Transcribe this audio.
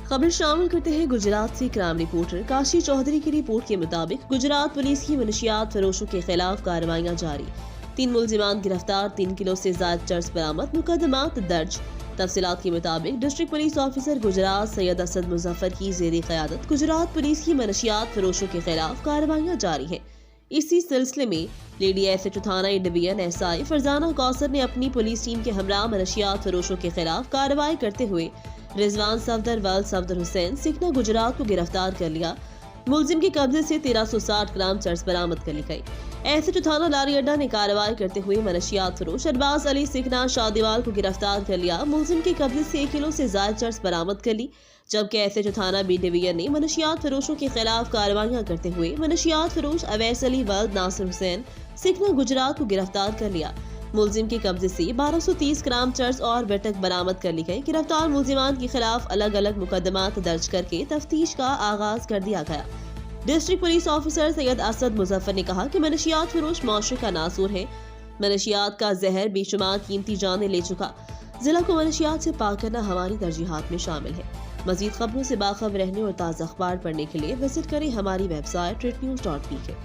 खबर शामिल करते हैं गुजरात से क्राइम रिपोर्टर काशी चौधरी की रिपोर्ट के मुताबिक गुजरात पुलिस की मनशियात फरोशों के खिलाफ कार्रवाइयां जारी। 3 मुलजिमान गिरफ्तार, 3 किलो से ज्यादा चर्स बरामद, मुकदमात दर्ज। तफसीलात के मुताबिक district police officer Gujarat Syed Asad Muzaffar की जेरी क़यादत गुजरात पुलिस की मनशियात फरोशों के खिलाफ कार्रवाइयां जारी है। इसी सिलसिले में लेडी एसएचओ थाना डिवीजन एसआई फरजाना कौसर ने अपनी पुलिस टीम के हमरा मनशियात फरोशों के खिलाफ कार्रवाई करते हुए रिजवान सफदर वल सफदर हुसैन सिकना गुजरात को गिरफ्तार कर लिया। मुलजिम के कब्जे से 1360 ग्राम चर्स बरामद कर ली गई। एसएचओ थाना लारी अड्डा ने कार्रवाई करते हुए मनशियात फरोश अरबाज अली सिकना शादीवाल को गिरफ्तार कर लिया। मुलजिम के कब्जे से 1 किलो से ज्यादा चर्स बरामद कर ली। जबकि एसएचओ थाना बी डिवीजन ने मनशियात फरोशों के खिलाफ कार्रवाइयां करते हुए मनशियात फरोश अवैस अली वल्द नासिर हुसैन सिकना गुजरात को गिरफ्तार कर लिया। मुलजिम के कब्जे से 1230 ग्राम चर्स और बैठक बरामद कर ली गई। गिरफ्तार मुलजिमान के खिलाफ अलग अलग मुकदमात दर्ज करके तफ्तीश का आगाज कर दिया गया। District police officer Syed Asad Muzaffar ने कहा कि मनशियात फरोश माशरे का नासूर है। मनशियात का जहर बेशुमार कीमती जानें ले चुका। जिला को मनशियात से पाक करना हमारी तरजीहात में शामिल है। मजीद खबरों से बाखबर रहने और ताज़ा अखबार पढ़ने के लिए विजिट करें हमारी वेबसाइट rednews.pk।